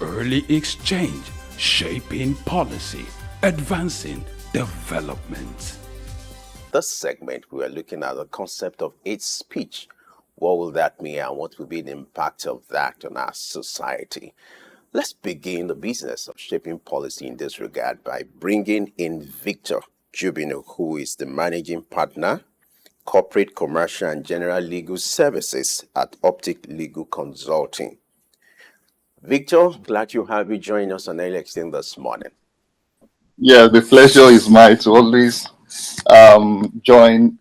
Early exchange, shaping policy, advancing development. This segment, we are looking at the concept of hate speech. What will that mean and what will be the impact of that on our society? Let's begin the business of shaping policy in this regard by bringing in Victor Jibunoh, who is the managing partner, corporate, commercial, and general legal services at Optic Legal Consulting. Victor, glad you have you join us on LXN this morning. Yeah, the pleasure is mine to always join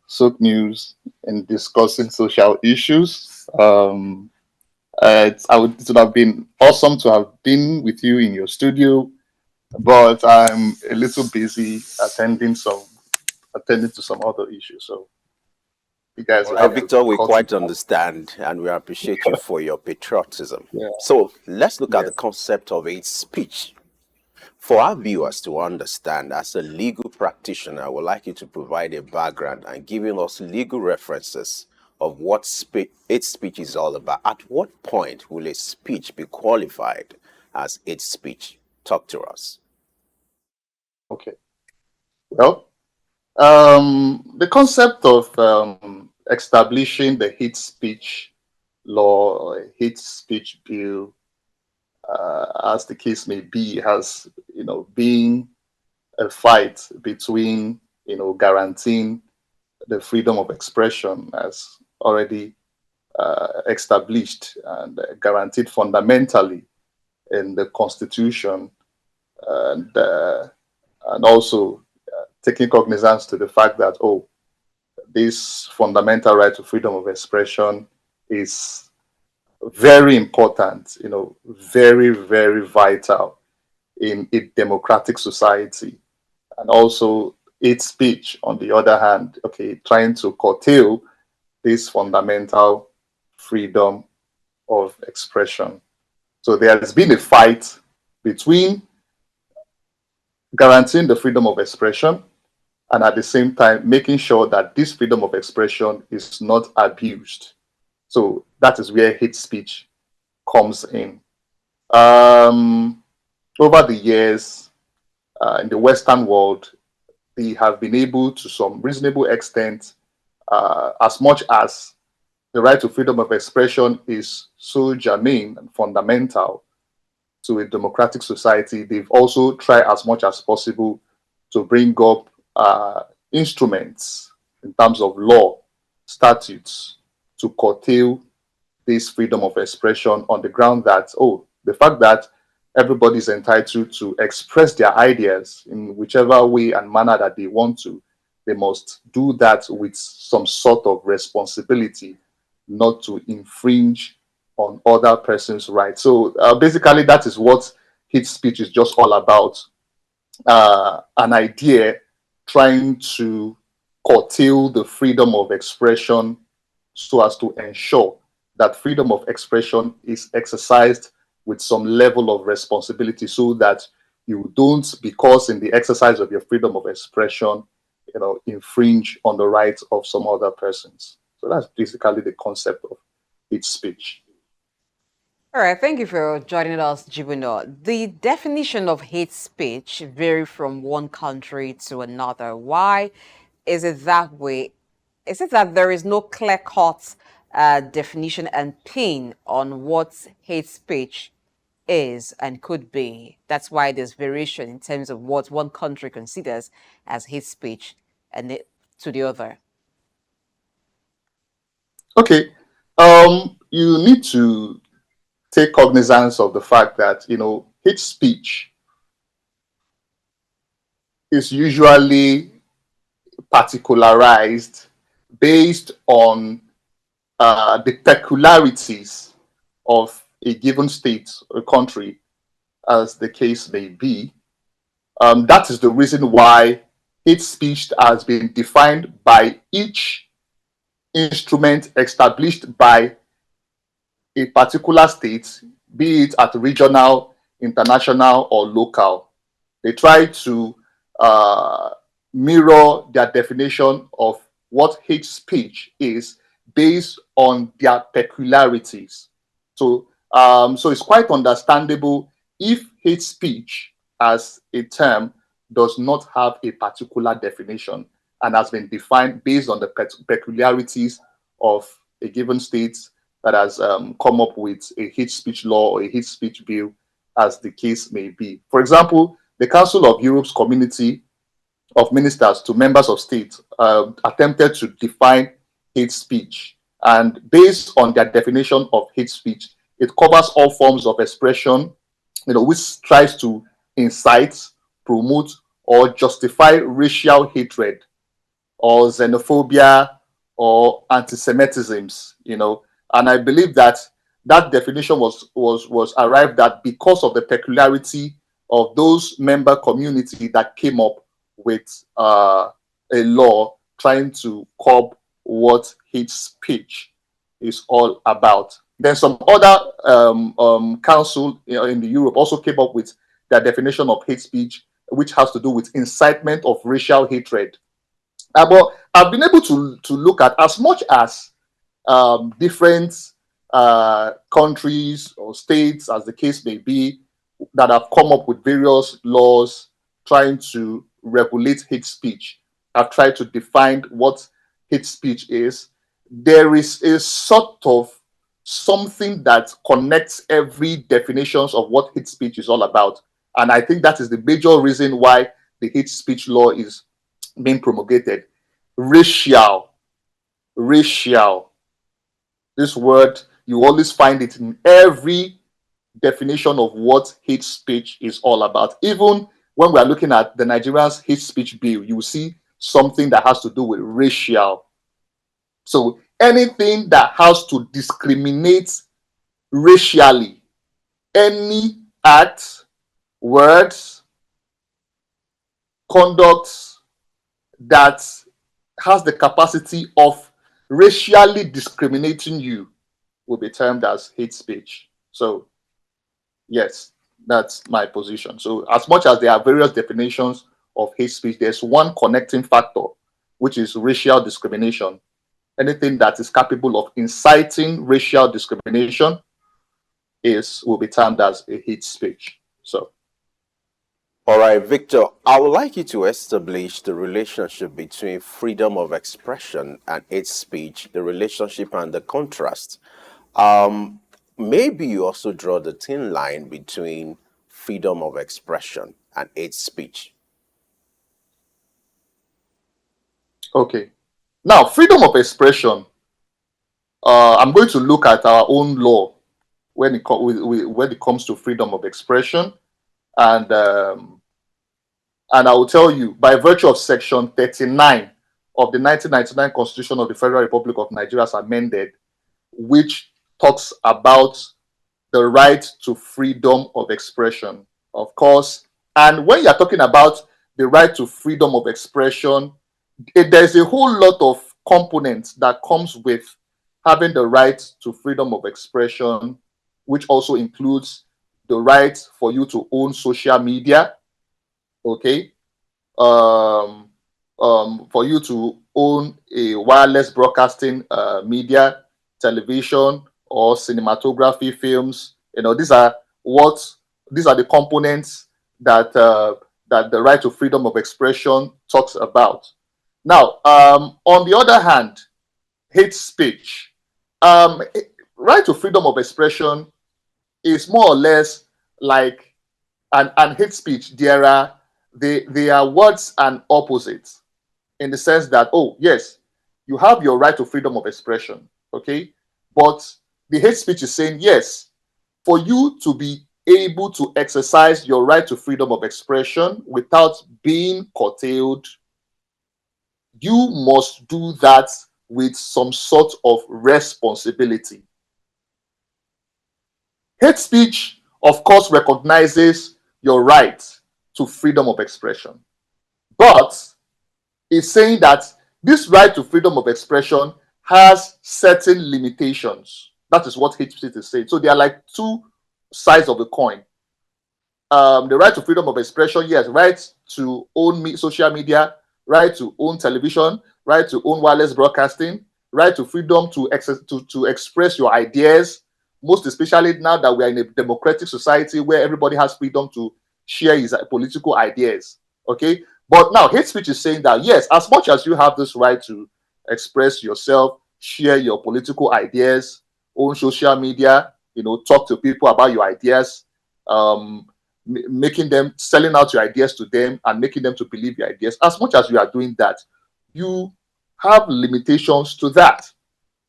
SOUQ News in discussing social issues. It would have been awesome to have been with you in your studio, but I'm a little busy attending to some other issues. So you guys All will right, have to Victor, we cut quite it out. understand and we appreciate you for your patriotism. Yeah, So let's look at yeah. the concept of hate speech. For our viewers to understand, as a legal practitioner, I would like you to provide a background and giving us legal references of what hate speech is all about. At what point will a speech be qualified as hate speech? Talk to us. Okay. Well, the concept of establishing the hate speech law or hate speech bill, as the case may be, has been a fight between guaranteeing the freedom of expression as already established and guaranteed fundamentally in the Constitution, and also taking cognizance to the fact that this fundamental right to freedom of expression is very important, very, very vital in a democratic society. And also hate speech, on the other hand, trying to curtail this fundamental freedom of expression. So there has been a fight between guaranteeing the freedom of expression and at the same time making sure that this freedom of expression is not abused. So that is where hate speech comes in. Over the years, in the Western world, they have been able to some reasonable extent, as much as the right to freedom of expression is so germane and fundamental to a democratic society, they've also tried as much as possible to bring up instruments in terms of law, statutes, to curtail this freedom of expression on the ground that, the fact that everybody is entitled to express their ideas in whichever way and manner that they want to, they must do that with some sort of responsibility, not to infringe on other person's rights. So basically, that is what hate speech is just all about. An idea trying to curtail the freedom of expression so as to ensure that freedom of expression is exercised with some level of responsibility, so that you don't, because in the exercise of your freedom of expression, infringe on the rights of some other persons. So that's basically the concept of hate speech. All right, thank you for joining us, Jibunoh. The definition of hate speech vary from one country to another. Why is it that way? Is it that there is no clear-cut definition and pin on what hate speech is and could be? That's why there's variation in terms of what one country considers as hate speech and to the other. Okay, you need to take cognizance of the fact that hate speech is usually particularized based on the peculiarities of a given state or country, as the case may be. That is the reason why hate speech has been defined by each instrument established by a particular state, be it at regional, international, or local. They try to mirror their definition of what hate speech is based on their peculiarities. So So it's quite understandable if hate speech as a term does not have a particular definition and has been defined based on the peculiarities of a given state that has come up with a hate speech law or a hate speech bill, as the case may be. For example, the Council of Europe's Community of Ministers to members of states attempted to define hate speech. And based on their definition of hate speech, it covers all forms of expression, which tries to incite, promote, or justify racial hatred or xenophobia or anti-Semitisms, And I believe that that definition was arrived at because of the peculiarity of those member community that came up with a law trying to curb what hate speech is all about. Then some other council in the Europe also came up with their definition of hate speech, which has to do with incitement of racial hatred. But I've been able to look at as much as different countries or states, as the case may be, that have come up with various laws trying to regulate hate speech. I've tried to define what hate speech is. There is a sort of something that connects every definitions of what hate speech is all about. And I think that is the major reason why the hate speech law is being promulgated. Racial. This word, you always find it in every definition of what hate speech is all about. Even when we are looking at the Nigerian's hate speech bill, you will see something that has to do with racial. So anything that has to discriminate racially, any act, words, conduct that has the capacity of racially discriminating you will be termed as hate speech. So yes, that's my position. So as much as there are various definitions of hate speech, there's one connecting factor, which is racial discrimination. Anything that is capable of inciting racial discrimination will be termed as a hate speech. So, all right, Victor, I would like you to establish the relationship between freedom of expression and hate speech, the relationship and the contrast. Maybe you also draw the thin line between freedom of expression and hate speech. Okay. Now, freedom of expression, I'm going to look at our own law when it comes to freedom of expression. And I will tell you, by virtue of Section 39 of the 1999 Constitution of the Federal Republic of Nigeria as amended, which talks about the right to freedom of expression, of course. And when you're talking about the right to freedom of expression, there's a whole lot of components that comes with having the right to freedom of expression, which also includes the right for you to own social media, okay? For you to own a wireless broadcasting media, television, or cinematography, films. These are the components that that the right to freedom of expression talks about. Now, on the other hand, hate speech. Right to freedom of expression is more or less like an hate speech. They are words and opposites, in the sense that, oh yes, you have your right to freedom of expression, okay, but the hate speech is saying, yes, for you to be able to exercise your right to freedom of expression without being curtailed, you must do that with some sort of responsibility. Hate speech, of course, recognizes your right to freedom of expression, but it's saying that this right to freedom of expression has certain limitations. That is what hate speech is saying. So they are like two sides of the coin. The right to freedom of expression, yes, right to own social media, right to own television, right to own wireless broadcasting, right to freedom to express your ideas, most especially now that we are in a democratic society where everybody has freedom to share his political ideas. Okay, but now hate speech is saying that yes, as much as you have this right to express yourself, share your political ideas on social media, talk to people about your ideas, making them, selling out your ideas to them and making them to believe your ideas. As much as you are doing that, you have limitations to that.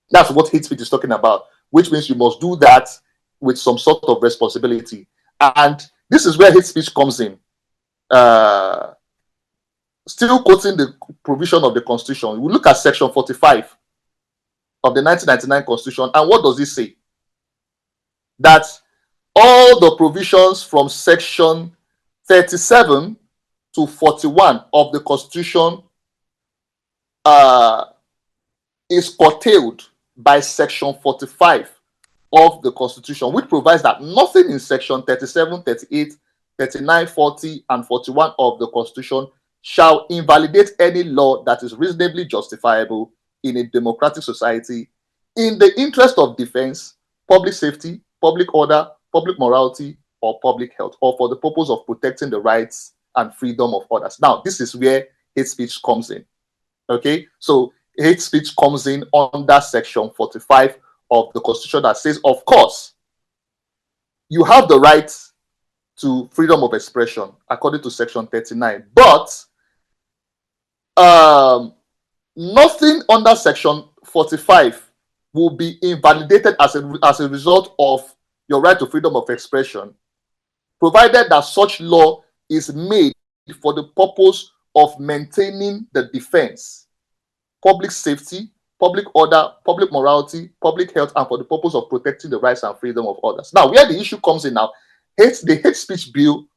That's what hate speech is talking about, which means you must do that with some sort of responsibility. And this is where hate speech comes in. Still quoting the provision of the Constitution, we look at Section 45 of the 1999 Constitution, and what does it say? That all the provisions from Section 37 to 41 of the Constitution is curtailed by Section 45 of the Constitution, which provides that nothing in Section 37, 38, 39, 40, and 41 of the Constitution shall invalidate any law that is reasonably justifiable in a democratic society in the interest of defense, public safety, public order, public morality, or public health, or for the purpose of protecting the rights and freedom of others. Now, this is where hate speech comes in. Okay, so hate speech comes in under Section 45 of the Constitution that says, of course, you have the right to freedom of expression according to Section 39, but nothing under Section 45 will be invalidated as a result of your right to freedom of expression, provided that such law is made for the purpose of maintaining the defense, public safety, public order, public morality, public health, and for the purpose of protecting the rights and freedom of others. Now, where the issue comes in now, the hate speech bill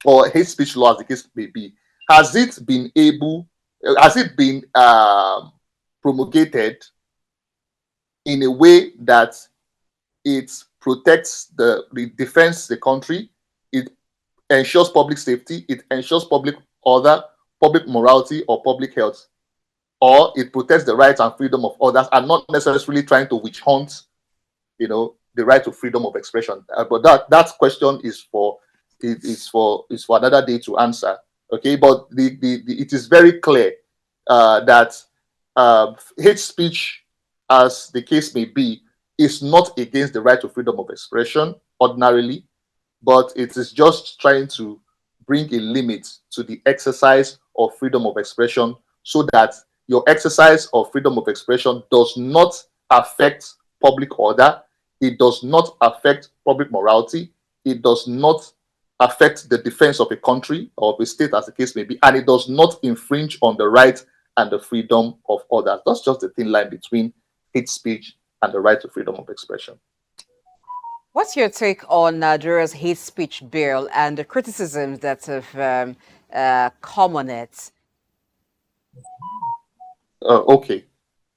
or hate speech law, as the case may be, has it been promulgated in a way that it protects the defense the country, it ensures public safety, it ensures public order, public morality, or public health, or it protects the rights and freedom of others, and not necessarily trying to witch hunt, the right to freedom of expression. But that question is for another day to answer. Okay, but it is very clear that hate speech, as the case may be, is not against the right to freedom of expression ordinarily, but it is just trying to bring a limit to the exercise of freedom of expression so that your exercise of freedom of expression does not affect public order, it does not affect public morality, it does not affect the defense of a country or of a state, as the case may be, and it does not infringe on the right and the freedom of others. That's just the thin line between hate speech and the right to freedom of expression. What's your take on Nigeria's hate speech bill and the criticisms that have come on it? Okay.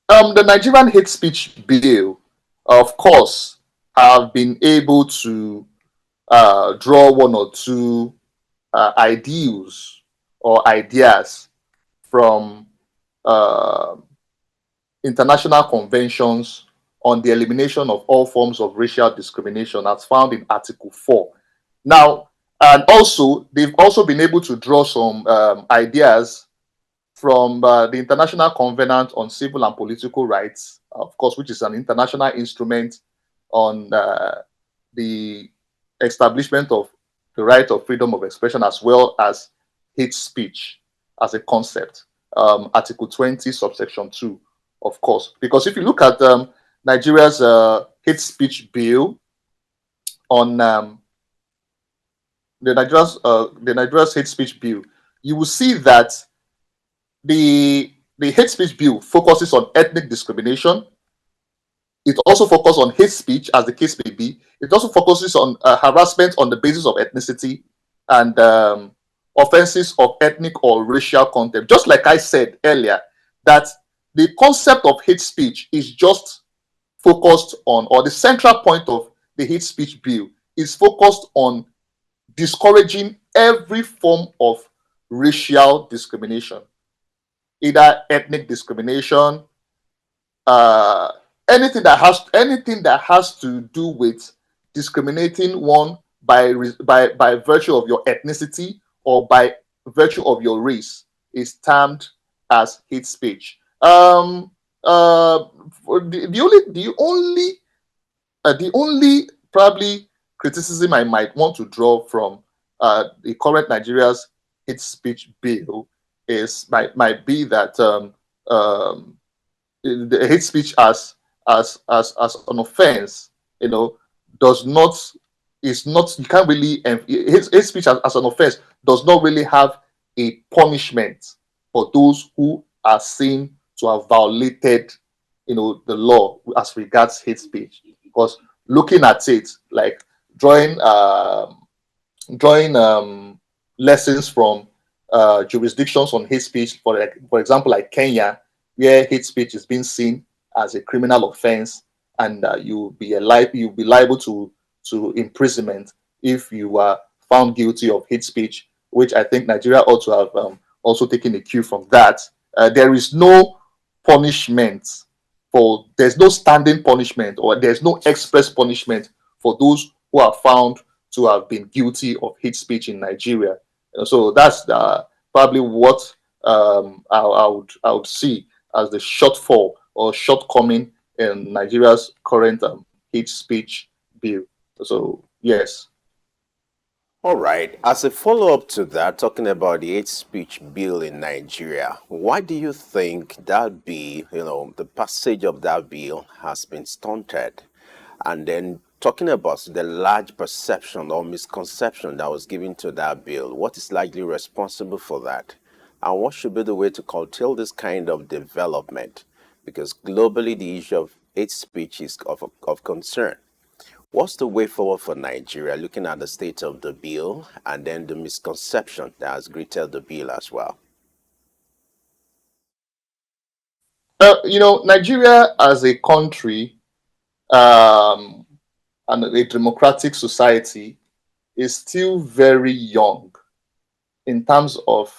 The Nigerian hate speech bill, of course, have been able to draw one or two ideals or ideas from international conventions on the elimination of all forms of racial discrimination as found in Article 4. Now, and also, they've also been able to draw some ideas from the International Covenant on Civil and Political Rights, of course, which is an international instrument on the establishment of the right of freedom of expression as well as hate speech as a concept. Article 20, subsection 2, of course. Because if you look at Nigeria's hate speech bill on the Nigeria's hate speech bill, you will see that the hate speech bill focuses on ethnic discrimination. It also focuses on hate speech, as the case may be. It also focuses on harassment on the basis of ethnicity and offenses of ethnic or racial content. Just like I said earlier, that the concept of hate speech is just focused on, or the central point of the hate speech bill is focused on discouraging every form of racial discrimination, either ethnic discrimination, anything that has to do with discriminating one by virtue of your ethnicity or by virtue of your race is termed as hate speech. The only probably criticism I might want to draw from the current Nigeria's hate speech bill might be that the hate speech as an offense, does not is not you can't really hate speech as an offense does not really have a punishment for those who are seen to have violated the law as regards hate speech. Because looking at it, like drawing drawing lessons from jurisdictions on hate speech, for example, like Kenya, where hate speech is being seen as a criminal offense, and you'll be liable to imprisonment if you are found guilty of hate speech, which I think Nigeria ought to have also taken a cue from that. There is no punishment there's no standing punishment, or there's no express punishment for those who are found to have been guilty of hate speech in Nigeria. So that's probably what I would see as the shortfall or shortcoming in Nigeria's current hate speech bill. So yes. All right. As a follow-up to that, talking about the hate speech bill in Nigeria, why do you think that bill, the passage of that bill has been stunted? And then talking about the large perception or misconception that was given to that bill, what is likely responsible for that? And what should be the way to curtail this kind of development? Because globally, the issue of hate speech is of concern. What's the way forward for Nigeria, looking at the state of the bill and then the misconception that has greeted the bill as well? Nigeria as a country and a democratic society is still very young in terms of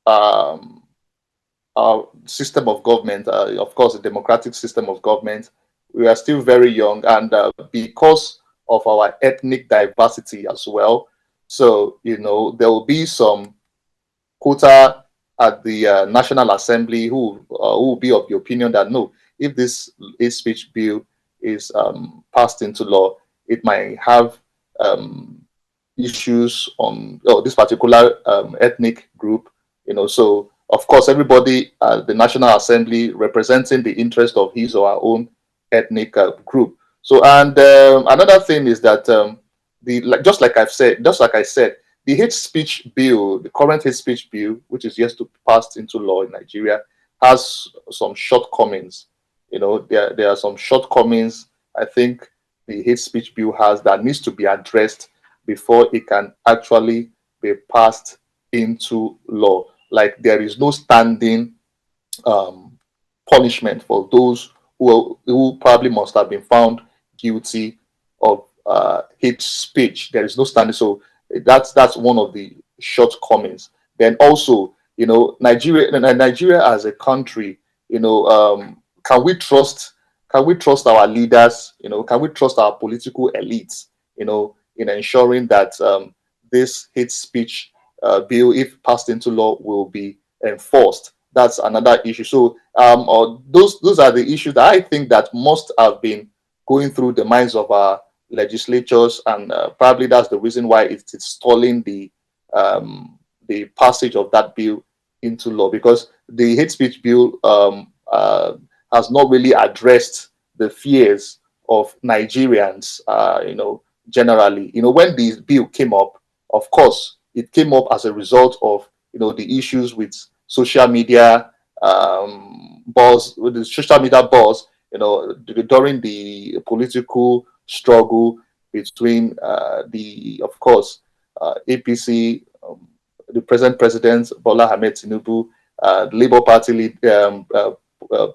um, our system of government. Of course, a democratic system of government. We are still very young, and because of our ethnic diversity as well. So, there will be some quota at the National Assembly who will be of the opinion that no, if this hate speech bill is passed into law, it might have issues on this particular ethnic group. So of course, everybody at the National Assembly representing the interest of his or her own ethnic group. So, and another thing is that just like I said, the hate speech bill, the current hate speech bill, which is yet to be passed into law in Nigeria, has some shortcomings. There are some shortcomings I think the hate speech bill has that needs to be addressed before it can actually be passed into law. Like there is no standing punishment for those who probably must have been found guilty of hate speech. There is no standing. So that's one of the shortcomings. Then also, Nigeria as a country, can we trust our leaders? Can we trust our political elites? In ensuring that this hate speech bill, if passed into law, will be enforced. That's another issue. So, those are the issues that I think that must have been going through the minds of our legislatures, and probably that's the reason why it's stalling the passage of that bill into law, because the hate speech bill has not really addressed the fears of Nigerians. Generally, when the bill came up, of course, it came up as a result of the issues with social media with the social media buzz, during the political struggle between of course, APC, the present president Bola Ahmed Tinubu, the Labour Party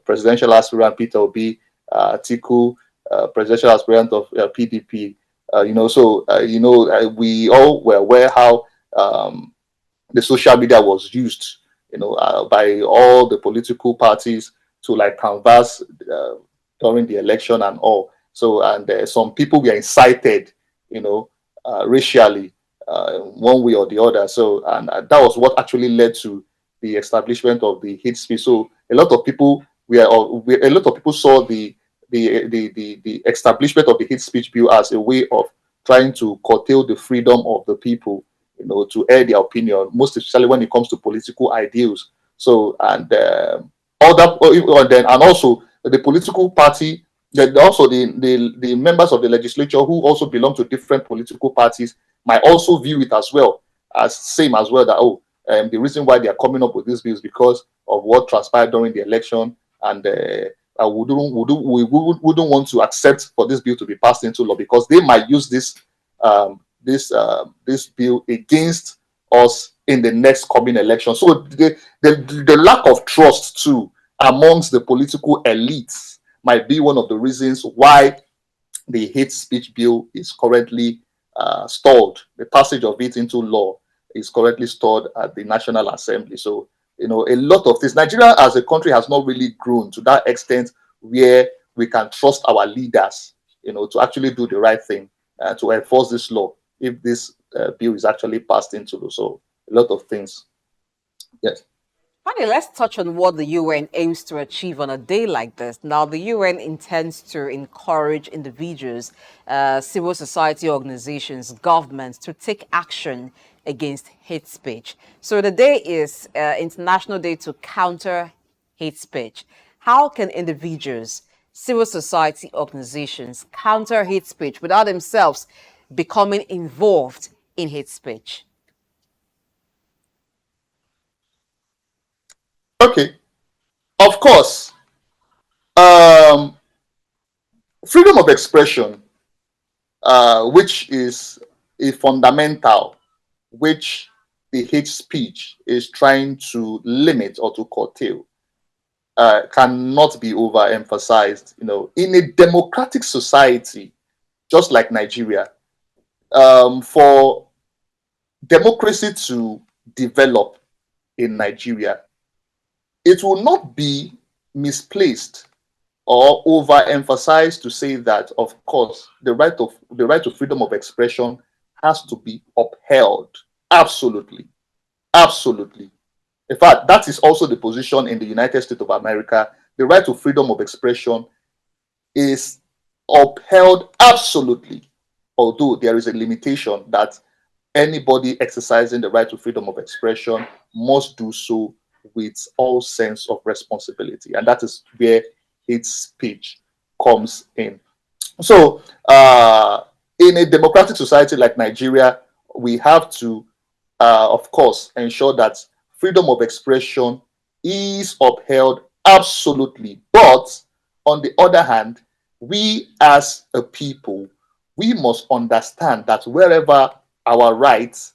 presidential aspirant Peter Obi, Atiku, presidential aspirant of PDP. We all were aware how the social media was used, by all the political parties to like canvass during the election and all. So, and some people were incited, racially, one way or the other. So, and that was what actually led to the establishment of the hate speech. So, a lot of people saw the establishment of the hate speech bill as a way of trying to curtail the freedom of the people, to air their opinion, most especially when it comes to political ideals. So, and also the political party, also the members of the legislature who also belong to different political parties might also view it as well as same as well, that the reason why they are coming up with this bill is because of what transpired during the election, and we wouldn't want to accept for this bill to be passed into law because they might use this bill against us in the next coming election. So the lack of trust too amongst the political elites might be one of the reasons why the hate speech bill is currently stalled. The passage of it into law is currently stalled at the National Assembly. So, a lot of things. Nigeria as a country has not really grown to that extent where we can trust our leaders, to actually do the right thing, to enforce this law if this bill is actually passed into law. So, a lot of things. Yes. Finally, let's touch on what the UN aims to achieve on a day like this. Now, the UN intends to encourage individuals, civil society organizations, governments to take action against hate speech. So the day is International Day to Counter Hate Speech. How can individuals, civil society organizations counter hate speech without themselves becoming involved in hate speech? Okay. Of course, freedom of expression, which is a fundamental, which the hate speech is trying to limit or to curtail, cannot be overemphasized. In a democratic society, just like Nigeria, for democracy to develop in Nigeria, it will not be misplaced or overemphasized to say that, of course, the right to freedom of expression has to be upheld. Absolutely. Absolutely. In fact, that is also the position in the United States of America. The right to freedom of expression is upheld absolutely, although there is a limitation that anybody exercising the right to freedom of expression must do so with all sense of responsibility. And that is where hate speech comes in. So, in a democratic society like Nigeria, we have to, of course, ensure that freedom of expression is upheld absolutely. But on the other hand, we as a people, we must understand that wherever our rights,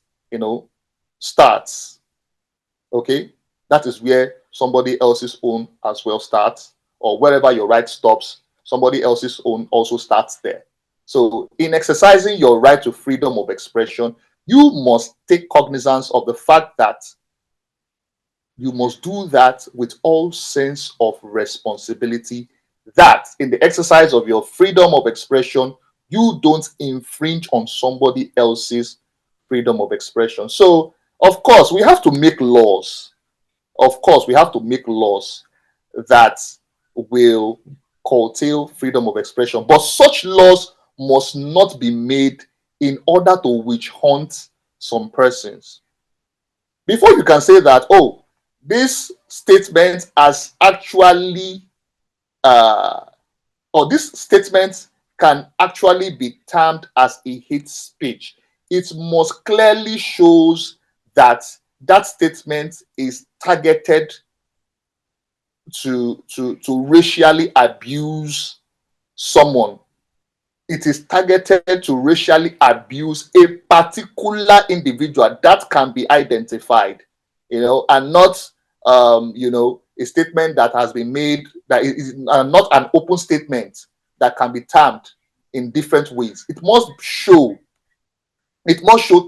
starts, okay, that is where somebody else's own as well starts, or wherever your right stops, somebody else's own also starts there. So in exercising your right to freedom of expression, you must take cognizance of the fact that you must do that with all sense of responsibility, that in the exercise of your freedom of expression, you don't infringe on somebody else's freedom of expression. So, of course, we have to make laws. Of course, we have to make laws that will curtail freedom of expression. But such laws must not be made in order to witch hunt some persons. Before you can say that, oh, this statement has actually, or this statement can actually be termed as a hate speech, it must clearly shows that that statement is targeted to racially abuse someone. It is targeted to racially abuse a particular individual that can be identified, and not, a statement that has been made that is not an open statement that can be termed in different ways. It must show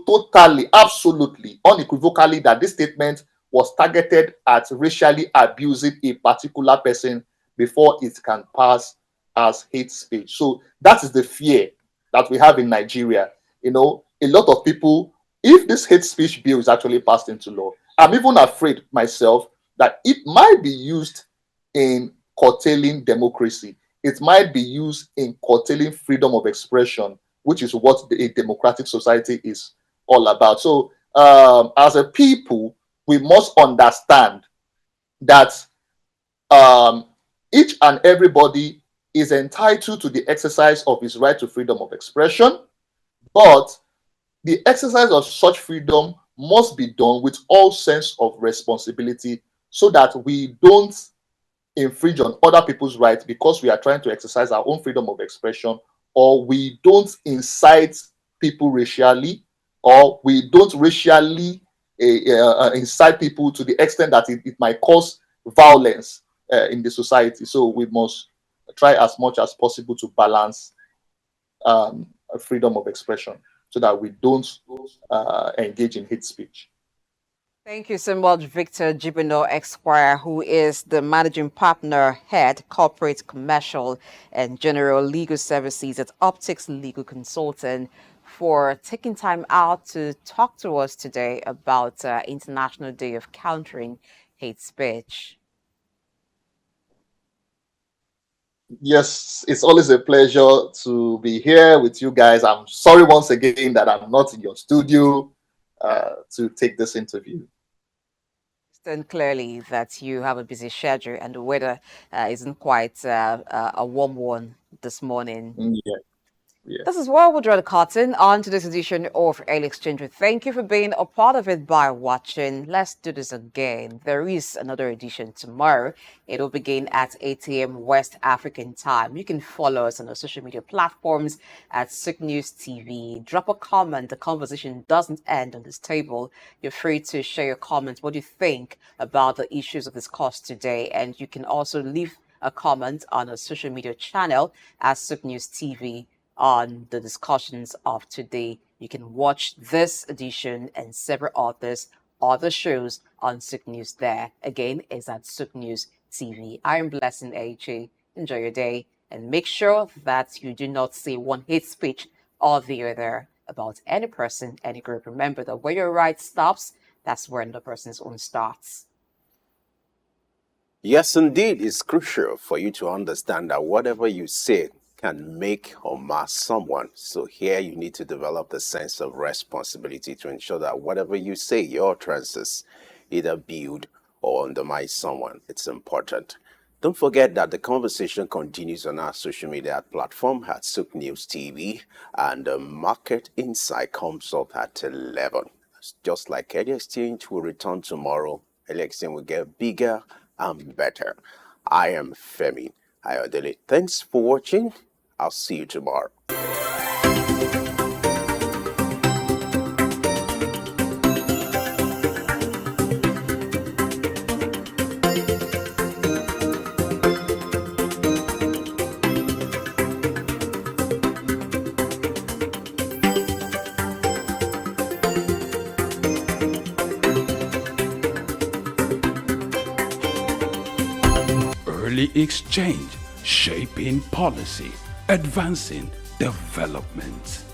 totally, absolutely, unequivocally that this statement was targeted at racially abusing a particular person before it can pass as hate speech. So that is the fear that we have in Nigeria. A lot of people, if this hate speech bill is actually passed into law, I'm even afraid myself that it might be used in curtailing democracy. It might be used in curtailing freedom of expression, which is what a democratic society is all about. So, as a people, we must understand that each and everybody is entitled to the exercise of his right to freedom of expression, but the exercise of such freedom must be done with all sense of responsibility so that we don't infringe on other people's rights because we are trying to exercise our own freedom of expression, or we don't incite people racially, or we don't racially incite people to the extent that it might cause violence in the society. So we must try as much as possible to balance freedom of expression so that we don't engage in hate speech. Thank you so much, Victor Jibunoh Esquire, who is the Managing Partner, Head, Corporate Commercial and General Legal Services at Optics Legal Consulting, for taking time out to talk to us today about International Day of Countering Hate Speech. Yes, it's always a pleasure to be here with you guys. I'm sorry once again that I'm not in your studio to take this interview. Clearly that you have a busy schedule and the weather isn't quite a warm one this morning. Yeah. Yeah. This is where we'll draw the curtain on to this edition of Early Exchange. Thank you for being a part of it by watching. Let's do this again. There is another edition tomorrow. It will begin at 8 a.m. West African time. You can follow us on our social media platforms at SOUQ News TV. Drop a comment. The conversation doesn't end on this table. You're free to share your comments, what you think about the issues of discussed today. And you can also leave a comment on our social media channel at SOUQ News TV on the discussions of today. You can watch this edition and several other shows on SOUQ News there. Again, it's at SOUQ News TV. I am Blessing AJ. Enjoy your day and make sure that you do not say one hate speech or the other about any person, any group. Remember that where your right stops, that's where another person's own starts. Yes, indeed, it's crucial for you to understand that whatever you say can make or mar someone. So here you need to develop the sense of responsibility to ensure that whatever you say, your utterances either build or undermine someone. It's important. Don't forget that the conversation continues on our social media platform at SOUQ News TV, and the Market Insight comes up at 11. Just like Early Exchange will return tomorrow, Early Exchange will get bigger and better. I am Femi Ayodele. Thanks for watching. I'll see you tomorrow. Early Exchange, shaping policy, advancing development.